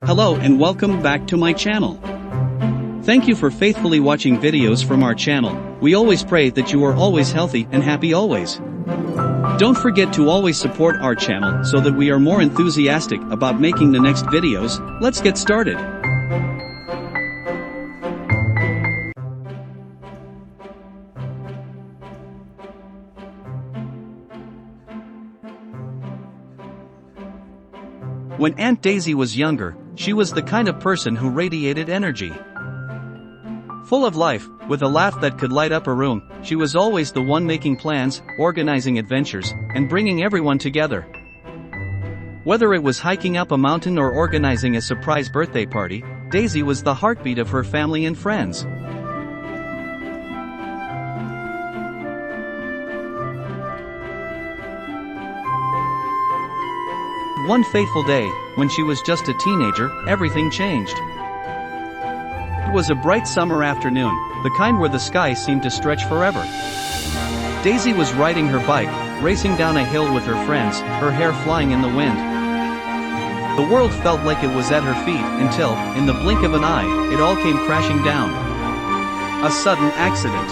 Hello and welcome back to my channel. Thank you for faithfully watching videos from our channel. We always pray that you are always healthy and happy always. Don't forget to always support our channel so that we are more enthusiastic about making the next videos. Let's get started. When Aunt Daisy was younger, she was the kind of person who radiated energy. Full of life, with a laugh that could light up a room, she was always the one making plans, organizing adventures, and bringing everyone together. Whether it was hiking up a mountain or organizing a surprise birthday party, Daisy was the heartbeat of her family and friends. One fateful day, when she was just a teenager, everything changed. It was a bright summer afternoon, the kind where the sky seemed to stretch forever. Daisy was riding her bike, racing down a hill with her friends, her hair flying in the wind. The world felt like it was at her feet until, in the blink of an eye, it all came crashing down. A sudden accident.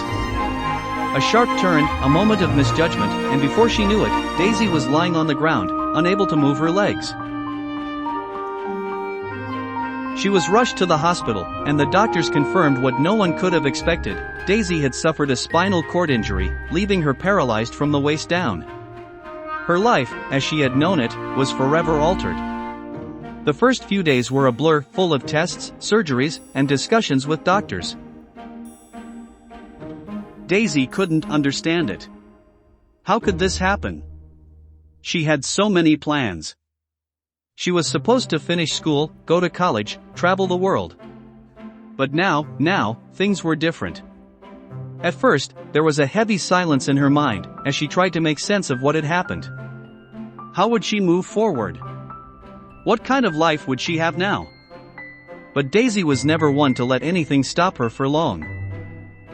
A sharp turn, a moment of misjudgment, and before she knew it, Daisy was lying on the ground, unable to move her legs. She was rushed to the hospital, and the doctors confirmed what no one could have expected. Daisy had suffered a spinal cord injury, leaving her paralyzed from the waist down. Her life, as she had known it, was forever altered. The first few days were a blur, full of tests, surgeries, and discussions with doctors. Daisy couldn't understand it. How could this happen? She had so many plans. She was supposed to finish school, go to college, travel the world. But now, things were different. At first, there was a heavy silence in her mind, as she tried to make sense of what had happened. How would she move forward? What kind of life would she have now? But Daisy was never one to let anything stop her for long.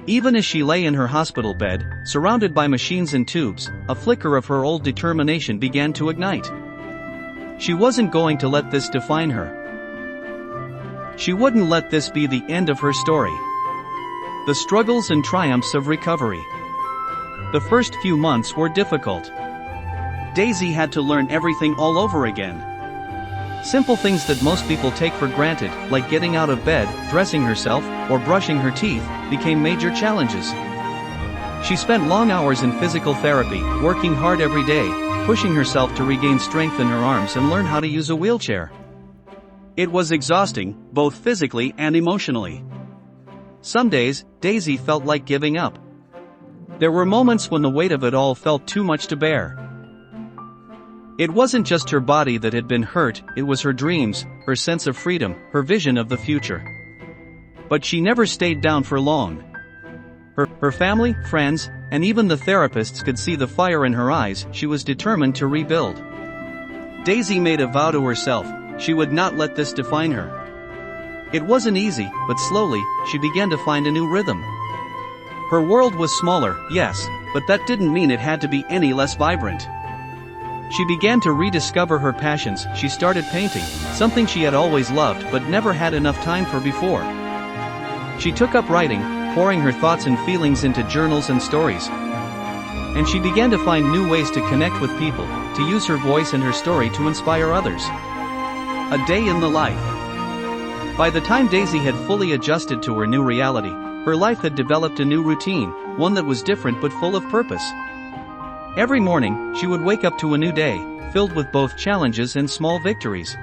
Even as she lay in her hospital bed, surrounded by machines and tubes, a flicker of her old determination began to ignite. She wasn't going to let this define her. She wouldn't let this be the end of her story. The struggles and triumphs of recovery. The first few months were difficult. Daisy had to learn everything all over again. Simple things that most people take for granted, like getting out of bed, dressing herself, or brushing her teeth, became major challenges. She spent long hours in physical therapy, working hard every day, pushing herself to regain strength in her arms and learn how to use a wheelchair. It was exhausting, both physically and emotionally. Some days, Daisy felt like giving up. There were moments when the weight of it all felt too much to bear. It wasn't just her body that had been hurt, it was her dreams, her sense of freedom, her vision of the future. But she never stayed down for long. Her family, friends, and even the therapists could see the fire in her eyes. She was determined to rebuild. Daisy made a vow to herself, she would not let this define her. It wasn't easy, but slowly, she began to find a new rhythm. Her world was smaller, yes, but that didn't mean it had to be any less vibrant. She began to rediscover her passions. She started painting, something she had always loved but never had enough time for before. She took up writing, pouring her thoughts and feelings into journals and stories. And she began to find new ways to connect with people, to use her voice and her story to inspire others. A day in the life. By the time Daisy had fully adjusted to her new reality, her life had developed a new routine, one that was different but full of purpose. Every morning, she would wake up to a new day, filled with both challenges and small victories.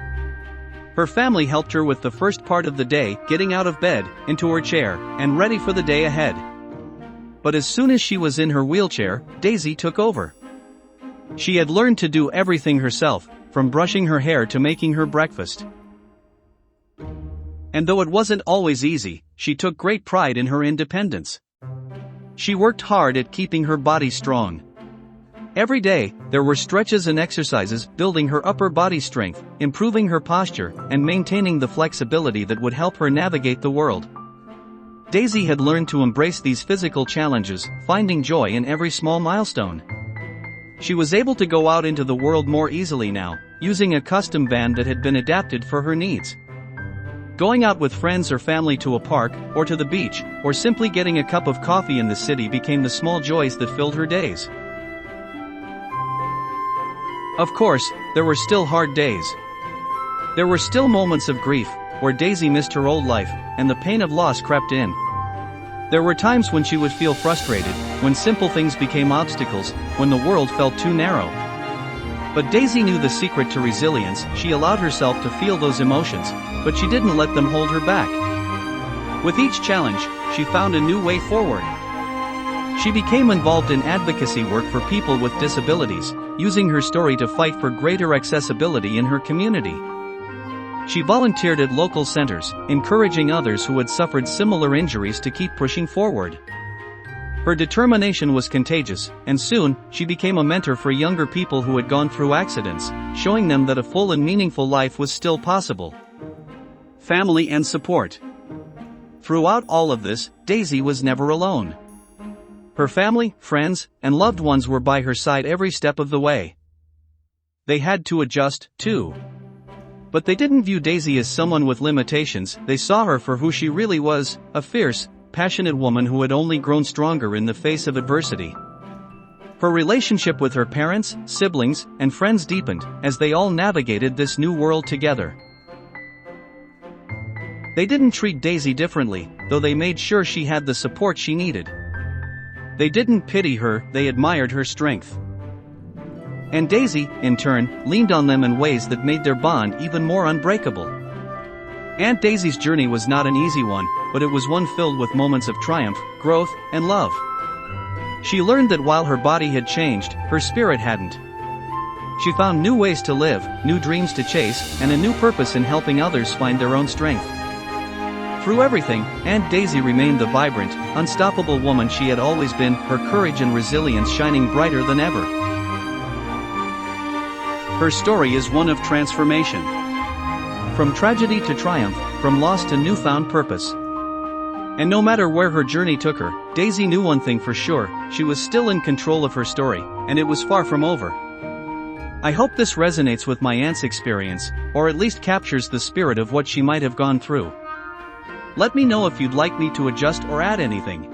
Her family helped her with the first part of the day, getting out of bed, into her chair, and ready for the day ahead. But as soon as she was in her wheelchair, Daisy took over. She had learned to do everything herself, from brushing her hair to making her breakfast. And though it wasn't always easy, she took great pride in her independence. She worked hard at keeping her body strong. Every day, there were stretches and exercises, building her upper body strength, improving her posture, and maintaining the flexibility that would help her navigate the world. Daisy had learned to embrace these physical challenges, finding joy in every small milestone. She was able to go out into the world more easily now, using a custom van that had been adapted for her needs. Going out with friends or family to a park, or to the beach, or simply getting a cup of coffee in the city became the small joys that filled her days. Of course, there were still hard days. There were still moments of grief, where Daisy missed her old life, and the pain of loss crept in. There were times when she would feel frustrated, when simple things became obstacles, when the world felt too narrow. But Daisy knew the secret to resilience. She allowed herself to feel those emotions, but she didn't let them hold her back. With each challenge, she found a new way forward. She became involved in advocacy work for people with disabilities, using her story to fight for greater accessibility in her community. She volunteered at local centers, encouraging others who had suffered similar injuries to keep pushing forward. Her determination was contagious, and soon, she became a mentor for younger people who had gone through accidents, showing them that a full and meaningful life was still possible. Family and support. Throughout all of this, Daisy was never alone. Her family, friends, and loved ones were by her side every step of the way. They had to adjust, too. But they didn't view Daisy as someone with limitations. They saw her for who she really was, a fierce, passionate woman who had only grown stronger in the face of adversity. Her relationship with her parents, siblings, and friends deepened, as they all navigated this new world together. They didn't treat Daisy differently, though they made sure she had the support she needed. They didn't pity her, they admired her strength. And Daisy, in turn, leaned on them in ways that made their bond even more unbreakable. Aunt Daisy's journey was not an easy one, but it was one filled with moments of triumph, growth, and love. She learned that while her body had changed, her spirit hadn't. She found new ways to live, new dreams to chase, and a new purpose in helping others find their own strength. Through everything, Aunt Daisy remained the vibrant, unstoppable woman she had always been, her courage and resilience shining brighter than ever. Her story is one of transformation. From tragedy to triumph, from loss to newfound purpose. And no matter where her journey took her, Daisy knew one thing for sure: she was still in control of her story, and it was far from over. I hope this resonates with my aunt's experience, or at least captures the spirit of what she might have gone through. Let me know if you'd like me to adjust or add anything.